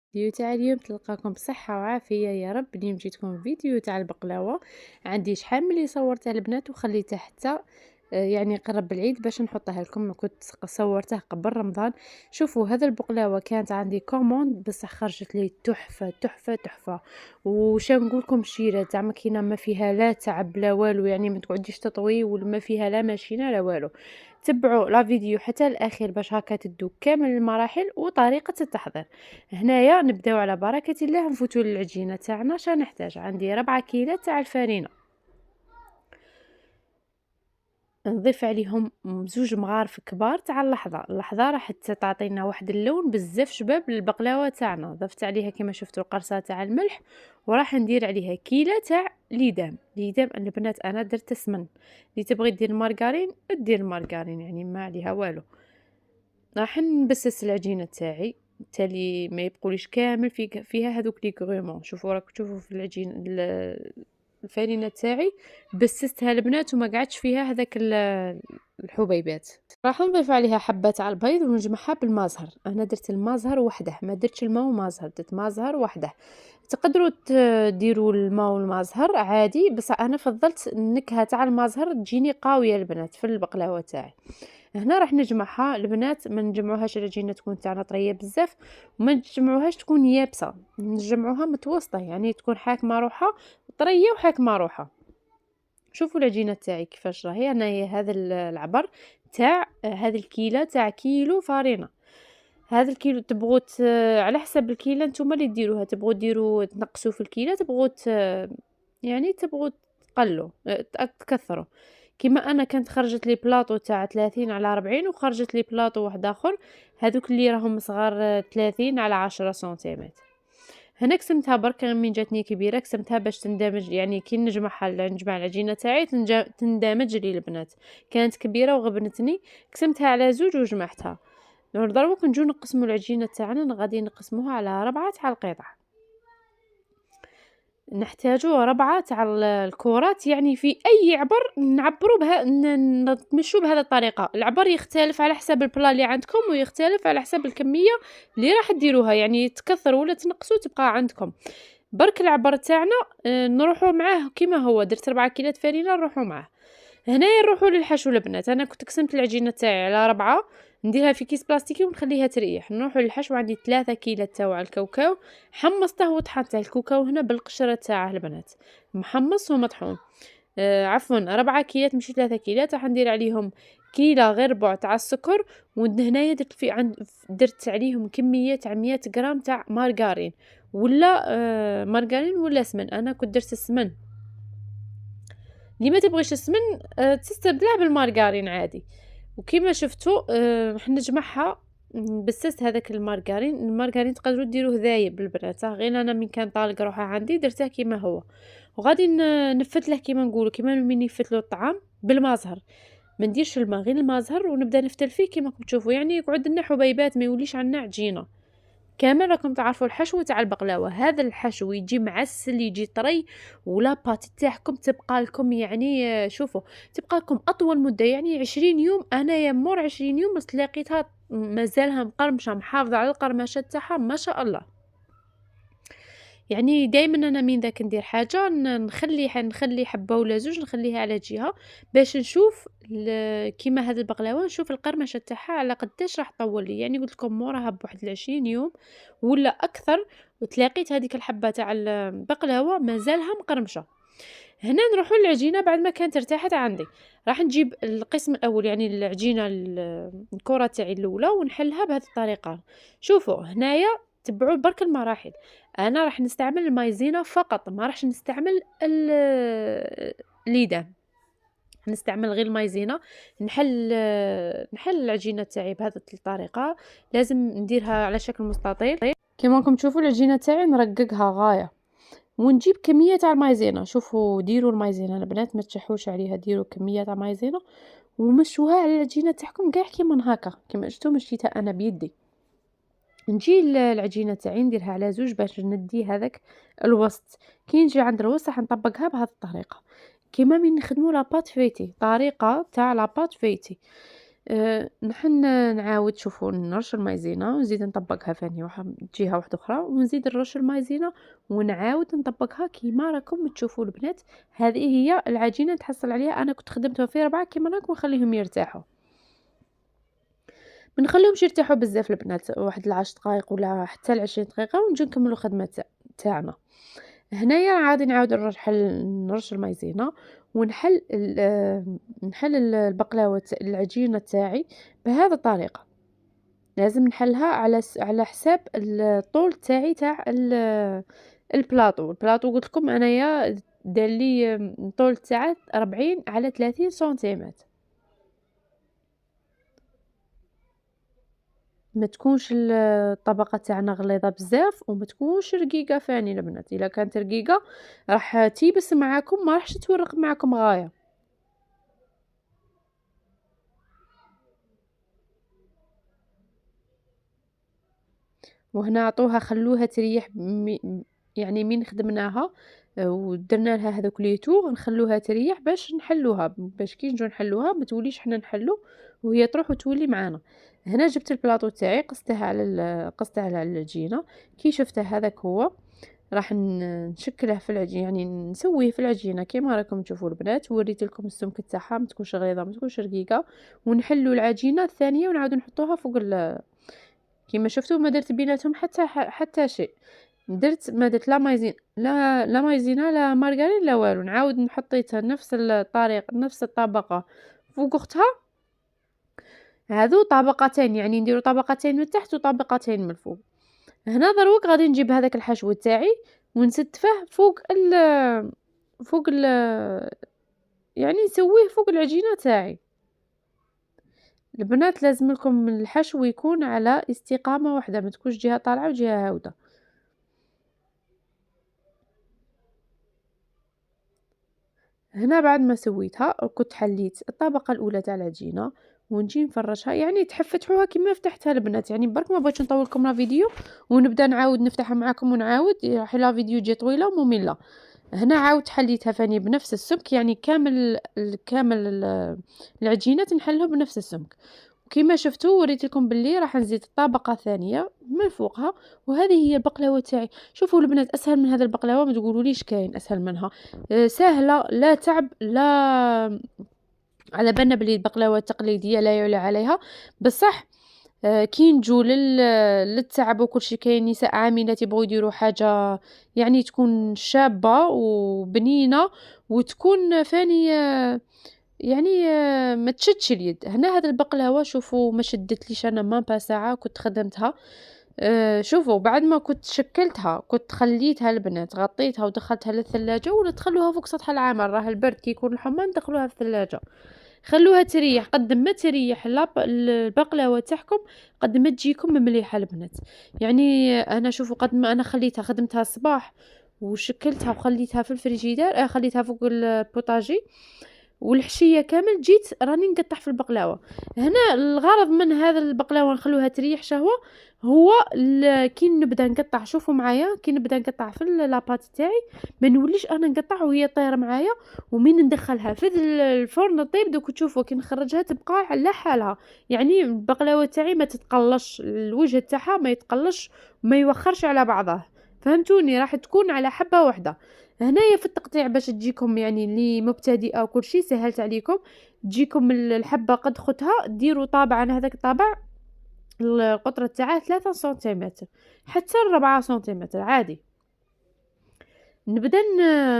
الفيديو تاع اليوم تلقاكم بصحة وعافية يا رب. اليوم جيتكم فيديو تاع البقلاوة. عندي شحال ملي صورته البنات وخليته حتى يعني قرب العيد باش نحطها لكم. كنت صورته قبل رمضان. شوفوا هذا البقلاوة كانت عندي كوموند بصح خرجت لي تحفة تحفة تحفة. وش نقول لكم شيرة زعما كينا ما فيها لا تعب لا والو، يعني ما تقعديش تطوي وما فيها لا ماشينة لا والو. تبعوا لا فيديو حتى الاخير باش هكا تدو كامل المراحل وطريقة التحضير. هنايا نبداو على بركة الله نفوتوا للعجينة تاعنا. شا نحتاج؟ عندي 4 كيلو تاع الفرينة، نضيف عليهم زوج مغارف كبار تاع اللحظة راح تعطينا واحد اللون بزاف شباب للبقلاوه تاعنا. ضفت عليها كما شفتوا القرصه تاع الملح، وراح ندير عليها كيلو تاع ليدام. البنات انا درت سمن، اللي تبغي دير المارغرين دير المارغرين، يعني ما عليها والو. راح نبسس العجينه تاعي تالي ما يبقوليش كامل فيها هذوك لي غرومون. شوفوا راك تشوفوا في العجين الفرينه تاعي بسستها البنات وما قعدش فيها هذاك الحبيبات. راح نضيف عليها حبه تاع البيض ونجمعها بالمازهر. انا درت المازهر وحده، ما درتش الماء ومازهر، درت مازهر وحده. تقدروا ديروا الماء والمازهر عادي، بس انا فضلت النكهه تاع المازهر تجيني قاويه البنات في البقلاوه تاعي. هنا راح نجمعها البنات، ما نجمعوهاش العجينه تكون تاعنا طريه بزاف وما نجمعوهاش تكون يابسه، نجمعوها متوسطه يعني تكون حاكمه روحها طريه وحاكمه روحها. شوفوا العجينه تاعي كيفاش راهي. انا هي هذا العبر تاع هذا الكيلو تاع كيلو فرينه. هذا الكيلو تبغوا على حسب الكيلو نتوما اللي ديروها، تبغوا ديروا تنقصوا في الكيلو، تبغوا يعني تبغوا تقلوا تكثروا. كيما انا كانت خرجت لي بلاطو تاع 30 على 40 وخرجت لي بلاطو واحد اخر هذوك اللي راهم صغار 30 على 10 سنتيمتر. هنا قسمتها برك من جاتني كبيره قسمتها باش تندمج، يعني كي نجمعها نجمع العجينه تاعي تندمج لي البنات. كانت كبيره وغبنتني، قسمتها على زوج وجمعتها. دروك نجو نقسموا العجينه تاعنا، غادي نقسموها على 4 تاع القطع. نحتاجو 4 تاع الكرات، يعني في اي عبر نعبروا بها نتمشوا بهذه الطريقه. العبر يختلف على حسب البلا اللي عندكم ويختلف على حسب الكميه اللي راح ديروها، يعني تكثر ولا تنقصوا تبقى عندكم. برك العبر تاعنا نروحوا معاه كيما هو. درت 4 كيلات فرينه نروحوا معاه. هنايا نروحوا للحشو البنات. انا كنت قسمت العجينه تاعي على 4، نديرها في كيس بلاستيكي ونخليها تريح. نروحوا للحشو. عندي 3 كيلو تاع الكاوكاو حمصته وطحنته. الكاوكاو هنا بالقشره تاعه البنات، محمص ومطحون. عفوا 4 كيلات ماشي 3 كيلات. راح ندير عليهم كيلو غير ربع تاع السكر. وهنايا درت عليهم كميه تاع 100 غرام تاع مارغرين ولا مارغرين ولا سمن. انا كنت درت السمن. اللي ما تبغيش السمن تستبدله بالمارغرين عادي. وكما شفتوا راح نجمعها. بسست هذاك المارغرين تقدروا ديروه ذايب البنات، غير انا من كان طالق روحه عندي درته كما هو. وغادي نفتله كما نقولوا كما من يفتلوا الطعام بالمازهر. ما نديرش الماء، غير المازهر ونبدا نفتل فيه كما راكم تشوفوا، يعني يقعد لنا حبيبات ما يوليش عندنا عجينه. كامل راكم تعرفوا الحشو تاع البقلاوه. هذا الحشو يجي معسل يجي طري، ولا بات تاعكم تبقى لكم يعني شوفوا تبقى لكم اطول مده، يعني 20 يوم. انا يا مور 20 يوم بس لقيتها مازالها مقرمشه محافظه على القرمشه تاعها ما شاء الله. يعني دائما انا من ذاك ندير حاجه نخلي حبه ولا زوج نخليها على جهه باش نشوف كيما هذا البقلاوه، نشوف القرمشه تاعها على قداش راح تطول لي. يعني قلت لكم موراها بواحد 20 يوم ولا اكثر وتلاقيت هذيك الحبه تاع البقلاوه مازالها مقرمشه. هنا نروحوا للعجينه. بعد ما كانت ارتاحت عندي راح نجيب القسم الاول، يعني العجينه الكره تاعي الاولى، ونحلها بهذه الطريقه. شوفوا هنايا تبعوا برك المراحل. انا راح نستعمل المايزينا فقط، ما راحش نستعمل الليدة. نستعمل غير المايزينا. نحل العجينه تاعي بهذه الطريقه. لازم نديرها على شكل مستطيل كما راكم تشوفوا. العجينه تاعي نرققها غايه ونجيب كميه تاع المايزينا. شوفوا ديروا المايزينا البنات ما تشحوش عليها، ديروا كميه تاع مايزينا ومشوها على العجينه تاعكم كاع كيما هكا كيما شفتوا مشيتها انا بيدي. نجي العجينه تاعي نديرها على زوج باش ندي هذاك الوسط. كي نجي عند الوسط راح نطبقها بهذه الطريقه كيما من نخدموا لاباط فيتي، طريقه تاع لاباط فيتي. نحن نعاود شوفوا نرش المايزينا ونزيد نطبقها ثاني جهة واحدة أخرى، ونزيد نرش المايزينا ونعاود نطبقها كيما راكم تشوفوا البنات. هذه هي العجينة تحصل عليها. أنا كنت خدمتهم في 4 كيما راكم، نخليهم يرتاحوا، ما نخليهمش يرتاحوا بزاف البنات، واحد 10 دقائق ولا حتى 20 دقيقة ونجيو نكملوا الخدمة تاعنا. هنايا عادي نعاود نرش المايزينا ونحل البقلاوة العجينة تاعي بهذه الطريقة. لازم نحلها على حساب الطول تاعي تاع البلاطو. قلت لكم انايا دار لي الطول تاعه 40 على 30 سنتيمتر. ما تكونش الطبقة تاعنا غليظة بزاف وما تكونش رقيقة ثاني البنات. الا كانت رقيقة راح تيبس معاكم، ما راحش تورق معاكم غاية. وهنا عطوها خلوها تريح يعني من خدمناها ودرنا لها هذوك ليتو نخلوها تريح باش نحلوها، باش كي نجو نحلوها ما توليش حنا نحلو وهي تروح وتولي معانا. هنا جبت البلاطو تاعي قصته على العجينه. كي شفته هذاك هو راح نشكله في العجينه، يعني نسويه في العجينه كيما راكم تشوفوا البنات. وريت لكم السمك تاعها ما تكونش غليظه ما تكونش رقيقه. ونحلو العجينه الثانيه ونعاودو نحطوها فوق كيما شفتوا ما درت بيناتهم حتى شيء. ما درت لا مايزين لا مايزينا لا مارغرين لا والو. نعاود نحطيتها نفس الطريقه نفس الطبقه فوق اختها. هذو طبقتين، يعني نديرو طبقتين من تحت وطبقتين من الفوق. هنا دروك غادي نجيب هذاك الحشو تاعي ونستفه فوق ال يعني نسويه فوق العجينه تاعي. البنات لازم لكم الحشو يكون على استقامه واحده، ما تكونش جهه طالعه وجهه هاوده. هنا بعد ما سويتها كنت حليت الطبقة الأولى تاع العجينة ونجي نفرشها، يعني تفتحوها كما فتحتها البنات. يعني برك ما بغيتش نطول لكم لا فيديو ونبدا نعاود نفتحها معاكم ونعاود راح لا فيديو تجي طويله وممله. هنا عاود حليتها ثاني بنفس السمك، يعني كامل العجينات نحلها بنفس السمك. كما شفتوا وريت لكم باللي راح نزيد طبقه ثانيه من فوقها. وهذه هي البقلاوه تاعي. شوفوا البنات اسهل من هذا البقلاوه ما تقولوا ليش كاين اسهل منها. سهله لا تعب لا. على بالنا بلي البقلاوه التقليديه لا يعلى عليها بصح. كي نجو للتعب وكل شيء كاين نساء عاملات يبغوا يديروا حاجه يعني تكون شابه وبنينه وتكون فاني يعني ما تشدش اليد. هنا هذا البقلاوه شوفوا ما شدتليش انا ما ساعه كنت خدمتها. شوفوا بعد ما كنت شكلتها كنت خليتها البنات غطيتها ودخلتها للثلاجة ولا تخلوها فوق سطح العمل. راه البرد كي يكون الحمى ندخلوها في الثلاجة خلوها تريح. قد ما تريح البقلاوه تاعكم قد ما تجيكم مليحه البنات. يعني انا شوفوا قد ما انا خدمتها الصباح وشكلتها وخليتها في الفريجيدير خليتها فوق البوطاجي والحشيه كامل جيت راني نقطع في البقلاوه. هنا الغرض من هذا البقلاوه نخلوها تريح شهوه هو كي نبدا نقطع. شوفوا معايا كي نبدا نقطع في لاباط تاعي ما نوليش انا نقطع وهي طايره معايا ومين ندخلها في الفرن طيب. دوك تشوفوا كي نخرجها تبقى على حالها، يعني البقلاوه تاعي ما تتقلش الوجه تاعها ما يتقلش ما يوخرش على بعضه. فهمتوني راح تكون على حبه واحده. هنايا في التقطيع باش تجيكم يعني اللي مبتدئه وكل شيء سهلت عليكم تجيكم الحبه قد خدها ديروا طابع على هذاك الطابع القطره تاعه 3 سنتيمتر حتى 4 سنتيمتر عادي. نبدا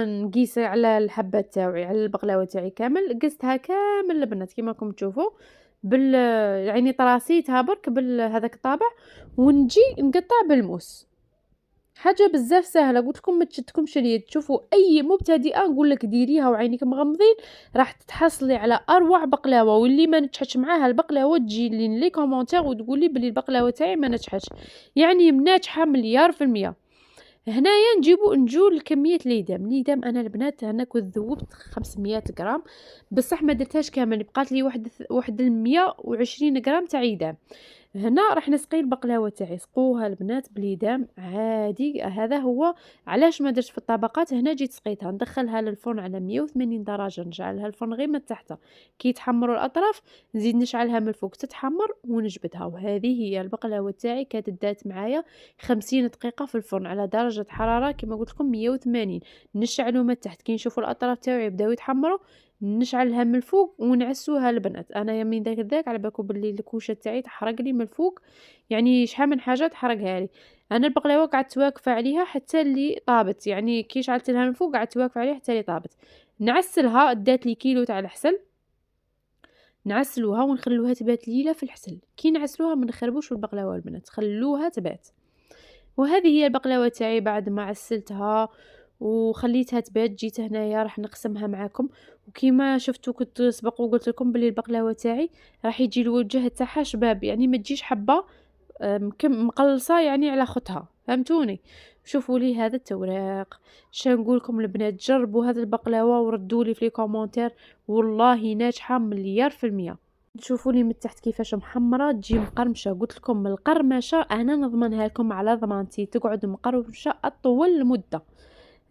نقيس على الحبه تاعي على البقلاوه تاعي كامل قستها كامل البنات كيما راكم تشوفوا يعني طراسيتها برك هذاك الطابع ونجي نقطع بالموس. حاجه بزاف سهله قلت لكم ما تشدكمش اليد. تشوفوا اي مبتدئه نقول لك ديريها وعينيك مغمضين راح تتحصلي على اروع بقلاوه. واللي ما نجحش معاها البقلاوه تجي لي كومونتير وتقولي بلي البقلاوه تاعي ما نجحش، يعني ناجحه 100%. هنايا نجو لكميه ليدام انا البنات انا كنت ذوبت 500 غرام بصح ما درتهاش كامل بقات لي واحد 120 غرام تاع ايدام. هنا راح نسقي البقلاوه تاعي. سقوها البنات بليدام عادي. هذا هو علاش ما درتش في الطبقات. هنا جيت سقيتها، ندخلها للفرن على 180 درجه، نجعلها الفرن غير من تحت. كي يتحمروا الاطراف نزيد نشعلها من الفوق تتحمر ونجبدها. وهذه هي البقلاوه تاعي. كانت دات معايا 50 دقيقه في الفرن على درجه حراره كما قلت لكم 180. نشعلوا من تحت كي نشوفوا الاطراف تاعي يبداو يتحمروا نشعلها من الفوق ونعسوها البنات. انا من ذاك على بالكم باللي الكوشه تاعي تحرق لي من الفوق، يعني شحال من حاجه تحرقها لي. انا البقلاوه قعدت واقفه عليها حتى اللي طابت، يعني كي شعلت لها من فوق قعدت واقفه عليها حتى اللي طابت. نعسلها، دات لي كيلو تاع الحسل. نعسلوها ونخلوها تبات ليله في الحسل. كي نعسلوها ما نخربوش البقلاوه البنات، خلوها تبات. وهذه هي البقلاوه تاعي بعد ما عسلتها وخليتها تبات. جيت هنايا راح نقسمها معكم. وكيما شفتوا كنت سبق وقلت لكم بلي البقلاوه تاعي راح يجي الوجه تاعها شباب، يعني ما تجيش حبه مقلصه يعني على خطها، فهمتوني؟ شوفوا لي هذا التوراق. نقول لكم البنات جربوا هذا البقلاوه وردوا لي في لي كومونتير، والله ناجحه مليار في المية. تشوفوا لي من تحت كيفاش محمره، تجي مقرمشه. قلت لكم القرمشه انا نضمنها لكم على ضمانتي، تقعد مقرمشه اطول المده.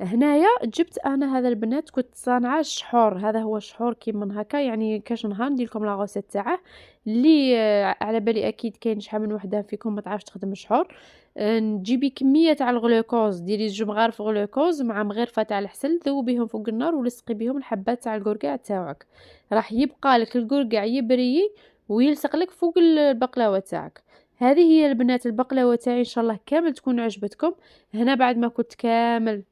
هنايا جبت انا هذا البنات كنت صانعه الشحور. هذا هو الشحور كيما هكا، يعني كاش نهار ندير لكم لا غوسيت تاعه اللي على بالي اكيد كاين شحال من وحده فيكم ما تعرفش تخدم الشحور. نجيبي كميه تاع الغلوكوز، ديري 2 مغارف غلوكوز مع مغرفه تاع الحسل، ذوبيهم فوق النار ولصقي بهم الحبات تاع القرقاع تاعك. راح يبقى لك القرقاع يبري ويلصق لك فوق البقلاوه تاعك. هذه هي البنات البقلاوه تاعي، ان شاء الله كامل تكون عجبتكم. هنا بعد ما كنت كامل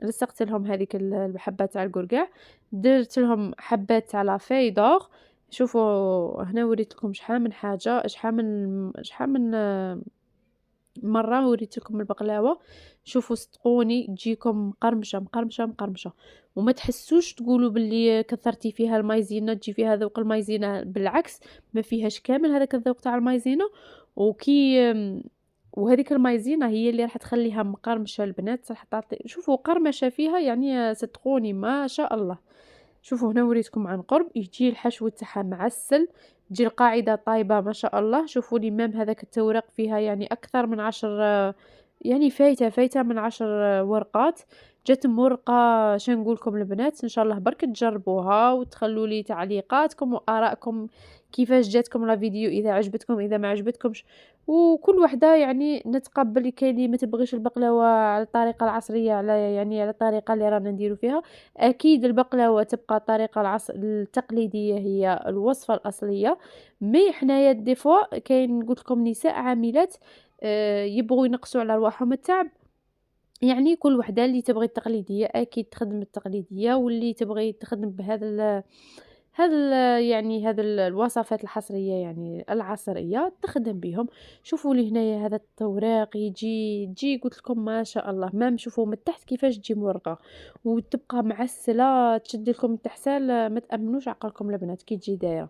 لصقت لهم هذيك الحبات تاع القرقاع، درت لهم حبات تاع لافايدور. شوفوا هنا وريت لكم شحال من حاجه، شحال من مره وريت لكم البقلاوه. شوفوا صدقوني تجيكم مقرمشه مقرمشه مقرمشه، وما تحسوش تقولوا باللي كثرتي فيها المايزينا تجي فيها ذوق المايزينا، بالعكس ما فيهاش كامل هذاك الذوق تاع المايزينا. وكي وهذيك المايزينا هي اللي راح تخليها مقرمشه البنات، راح تعطي شوفوا قرمشه فيها يعني صدقوني ما شاء الله. شوفوا هنا وريتكم عن قرب يجي الحشو تاعها معسل، تجي القاعده طايبه ما شاء الله. شوفوا لي مام هذاك التورق فيها يعني اكثر من 10، يعني فايته من 10 ورقات. جات مرقه. نقول لكم البنات ان شاء الله برك تجربوها وتخلوا لي تعليقاتكم وارائكم كيفاش جاتكم لا فيديو، اذا عجبتكم اذا ما عجبتكمش. وكل وحده يعني نتقبل. كاين اللي ما تبغيش البقلاوه على الطريقه العصريه، على يعني على الطريقه اللي رانا نديرو فيها. اكيد البقلاوه تبقى الطريقه التقليديه هي الوصفه الاصليه. مي حنايا دي فوا كاين قلت لكم نساء عاملات يبغوا ينقصوا على رواحهم التعب، يعني كل وحده اللي تبغي التقليديه اكيد تخدم التقليديه، واللي تبغي تخدم بهذا يعني الوصفات الحصريه يعني العصريه تخدم بهم. شوفوا لي هنايا هذا التوراق يجي قلت لكم ما شاء الله. ما نشوفوا من تحت كيفاش تجي مرقه وتبقى معسله تشد لكم التحسال، ما تامنوش عقلكم البنات كي تجي دايره.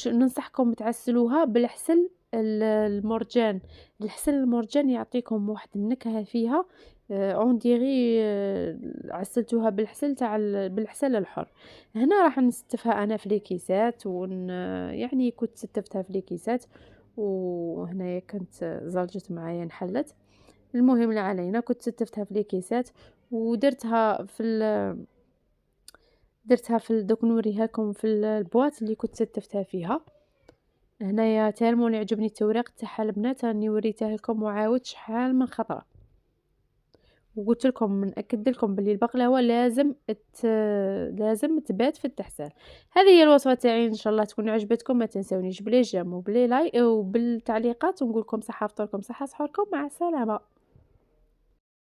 ننصحكم تعسلوها بالعسل المرجان. العسل المرجان يعطيكم واحد النكهه فيها اون ديغي عسلتوها بالعسل الحر. هنا راح نستفها انا في ليكيسات يعني كنت ستفتها في ليكيسات، وهنايا كنت زلجت معايا انحلت. المهم لا علينا، كنت ستفتها في ليكيسات ودرتها دوك نوريها لكم في البواط اللي كنت ستفتها فيها. هنايا تالمون يعجبني التوريق تاعها البنات، راني وريته لكم وعاودت شحال من خطره. وقلت لكم من اكد لكم باللي البقلاوه لازم تبات في التحسال. هذه هي الوصفه تاعي، ان شاء الله تكون عجبتكم. ما تنسونيش بلي جيم وبلي لايك وبالتعليقات، ونقول لكم صحه فطوركم صحه سحوركم، مع السلامه.